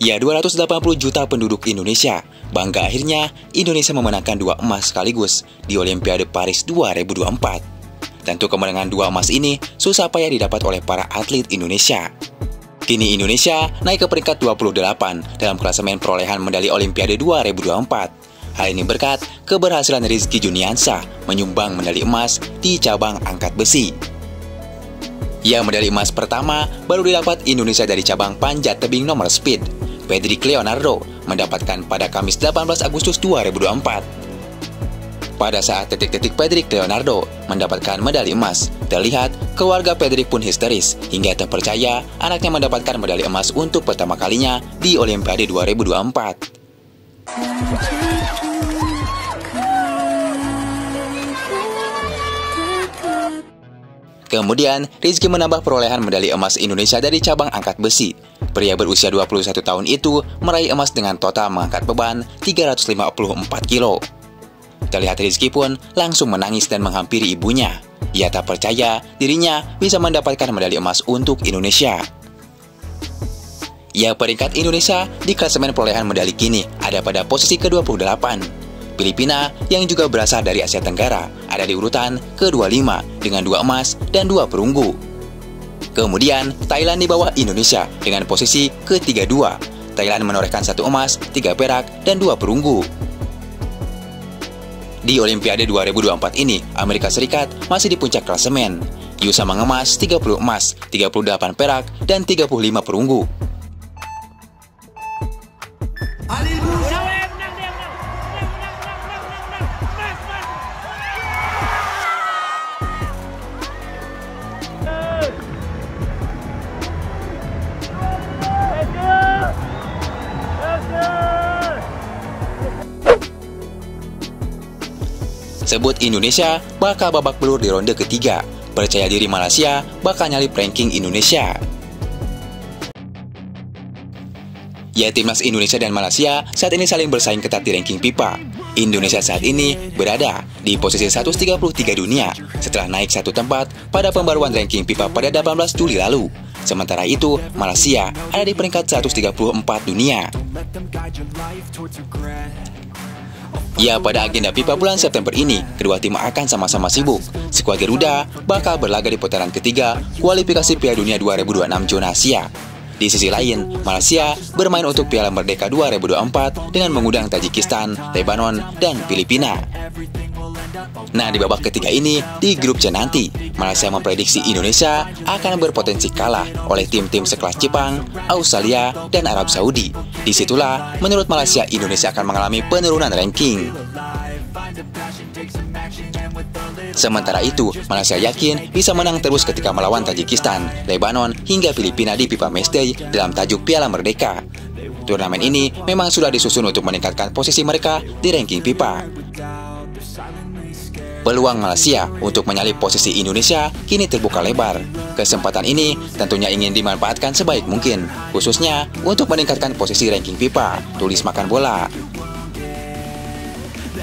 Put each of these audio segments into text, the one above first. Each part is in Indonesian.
Ya, 280 juta penduduk Indonesia. Bangga akhirnya Indonesia memenangkan 2 emas sekaligus di Olimpiade Paris 2024. Tentu kemenangan 2 emas ini susah payah didapat oleh para atlet Indonesia. Kini Indonesia naik ke peringkat 28 dalam klasemen perolehan medali Olimpiade 2024. Hal ini berkat keberhasilan Rizky Juniansah menyumbang medali emas di cabang angkat besi. Ya, medali emas pertama baru didapat Indonesia dari cabang panjat tebing nomor speed. Pedrick Leonardo mendapatkan pada Kamis 18 Agustus 2024. Pada saat detik-detik Pedrick Leonardo mendapatkan medali emas, terlihat keluarga Pedrick pun histeris hingga tak percaya anaknya mendapatkan medali emas untuk pertama kalinya di Olimpiade 2024. Kemudian, Rizky menambah perolehan medali emas Indonesia dari cabang angkat besi. Pria berusia 21 tahun itu meraih emas dengan total mengangkat beban 354 kilo. Terlihat Rizky pun langsung menangis dan menghampiri ibunya. Ia tak percaya dirinya bisa mendapatkan medali emas untuk Indonesia. Ya, peringkat Indonesia di klasemen perolehan medali kini ada pada posisi ke-28. Filipina yang juga berasal dari Asia Tenggara ada di urutan ke-25 dengan 2 emas dan 2 perunggu. Kemudian Thailand di bawah Indonesia dengan posisi ke-32. Thailand menorehkan 1 emas, 3 perak, dan 2 perunggu. Di Olimpiade 2024 ini, Amerika Serikat masih di puncak klasemen. USA mengemas 30 emas, 38 perak, dan 35 perunggu. Sebut Indonesia bakal babak belur di ronde ketiga. Percaya diri Malaysia bakal nyalip ranking Indonesia. Ya, timnas Indonesia dan Malaysia saat ini saling bersaing ketat di ranking FIFA. Indonesia saat ini berada di posisi 133 dunia setelah naik 1 tempat pada pembaruan ranking FIFA pada 18 Juli lalu. Sementara itu, Malaysia ada di peringkat 134 dunia. Ya, pada agenda FIFA bulan September ini, kedua tim akan sama-sama sibuk. Skuad Garuda bakal berlaga di putaran ketiga kualifikasi Piala Dunia 2026 zona Asia. Di sisi lain, Malaysia bermain untuk Piala Merdeka 2024 dengan mengundang Tajikistan, Lebanon, dan Filipina. Nah, di babak ketiga ini, di grup C nanti, Malaysia memprediksi Indonesia akan berpotensi kalah oleh tim-tim sekelas Jepang, Australia, dan Arab Saudi. Disitulah, menurut Malaysia, Indonesia akan mengalami penurunan ranking. Sementara itu, Malaysia yakin bisa menang terus ketika melawan Tajikistan, Lebanon, hingga Filipina di FIFA Matchday dalam tajuk Piala Merdeka. Turnamen ini memang sudah disusun untuk meningkatkan posisi mereka di ranking FIFA. Peluang Malaysia untuk menyalip posisi Indonesia kini terbuka lebar. Kesempatan ini tentunya ingin dimanfaatkan sebaik mungkin, khususnya untuk meningkatkan posisi ranking FIFA. Tulis makan bola.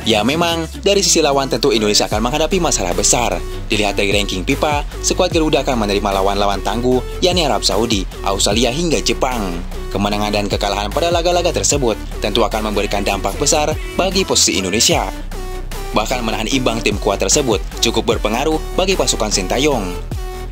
Ya, memang dari sisi lawan tentu Indonesia akan menghadapi masalah besar. Dilihat dari ranking FIFA, skuad Garuda akan menerima lawan-lawan tangguh, yakni Arab Saudi, Australia hingga Jepang. Kemenangan dan kekalahan pada laga-laga tersebut tentu akan memberikan dampak besar bagi posisi Indonesia. Bahkan menahan imbang tim kuat tersebut cukup berpengaruh bagi pasukan Sintayong.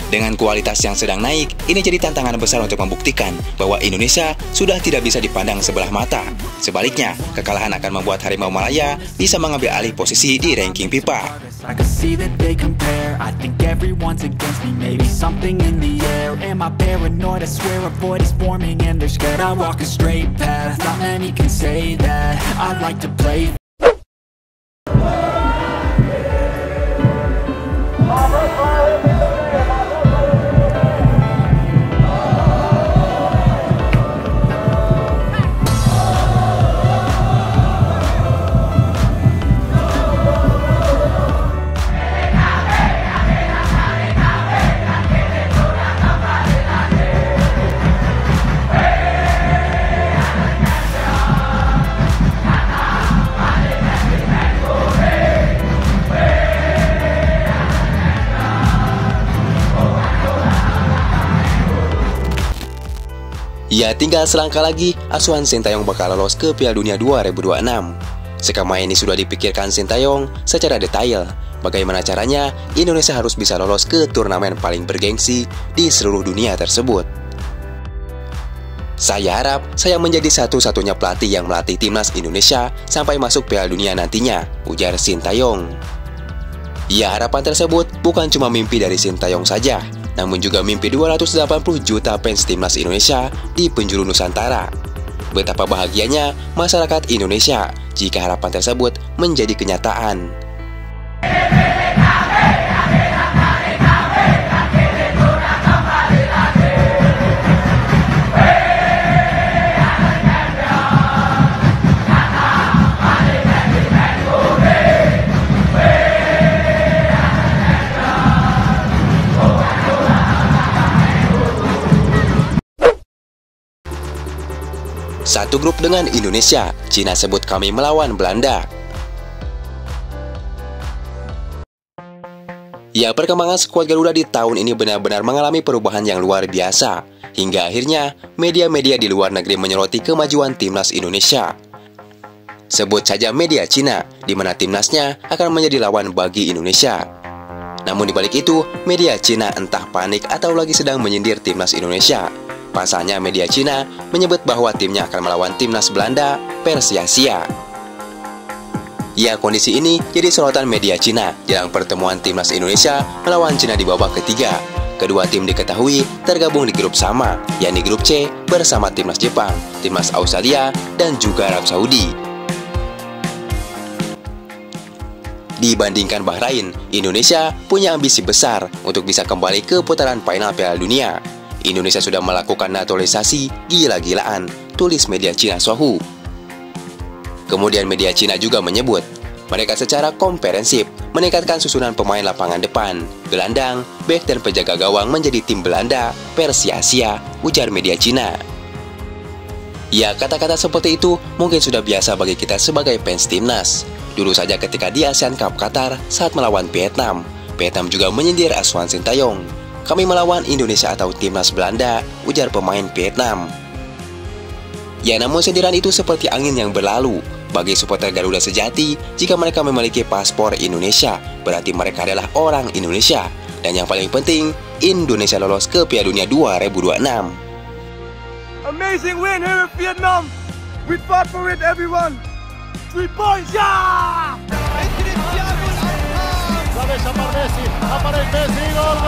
Dengan kualitas yang sedang naik, ini jadi tantangan besar untuk membuktikan bahwa Indonesia sudah tidak bisa dipandang sebelah mata. Sebaliknya, kekalahan akan membuat Harimau Malaya bisa mengambil alih posisi di ranking FIFA. I can see that they compare. I think everyone's against me. Maybe something in the air. Am I paranoid? I swear a void is forming and they're scared. I walk a straight path. Not many can say that. I like to play. Ya, tinggal selangkah lagi, asuhan Sintayong bakal lolos ke Piala Dunia 2026. Selama ini sudah dipikirkan Sintayong secara detail, bagaimana caranya Indonesia harus bisa lolos ke turnamen paling bergengsi di seluruh dunia tersebut. Saya harap saya menjadi satu-satunya pelatih yang melatih timnas Indonesia sampai masuk Piala Dunia nantinya, ujar Sintayong. Ya, harapan tersebut bukan cuma mimpi dari Sintayong saja, namun juga mimpi 280 juta fans timnas Indonesia di penjuru Nusantara. Betapa bahagianya masyarakat Indonesia jika harapan tersebut menjadi kenyataan. Satu grup dengan Indonesia, Cina sebut kami melawan Belanda. Ya, perkembangan skuad Garuda di tahun ini benar-benar mengalami perubahan yang luar biasa. Hingga akhirnya, media-media di luar negeri menyoroti kemajuan timnas Indonesia. Sebut saja media Cina, di mana timnasnya akan menjadi lawan bagi Indonesia. Namun dibalik itu, media Cina entah panik atau lagi sedang menyindir timnas Indonesia. Pasalnya media Cina menyebut bahwa timnya akan melawan timnas Belanda per sia-sia. Ya, kondisi ini jadi sorotan media Cina jelang pertemuan timnas Indonesia melawan Cina di babak ketiga. Kedua tim diketahui tergabung di grup sama, yakni grup C bersama timnas Jepang, timnas Australia, dan juga Arab Saudi. Dibandingkan Bahrain, Indonesia punya ambisi besar untuk bisa kembali ke putaran final Piala Dunia. Indonesia sudah melakukan naturalisasi gila-gilaan, tulis media Cina Sohu. Kemudian media Cina juga menyebut, mereka secara komprehensif meningkatkan susunan pemain lapangan depan, gelandang, bek dan penjaga gawang menjadi tim Belanda per sia-sia, ujar media Cina. Ya, kata-kata seperti itu mungkin sudah biasa bagi kita sebagai fans timnas. Dulu saja ketika di ASEAN Cup Qatar saat melawan Vietnam, Vietnam juga menyindir asuhan Sintayong. Kami melawan Indonesia atau timnas Belanda, ujar pemain Vietnam. Ya, namun sindiran itu seperti angin yang berlalu. Bagi supporter Garuda sejati, jika mereka memiliki paspor Indonesia, berarti mereka adalah orang Indonesia. Dan yang paling penting, Indonesia lolos ke Piala Dunia 2026. Amazing win here in Vietnam. We fought for it, everyone. 3 points, yeah! Messi, aparece Messi, gol!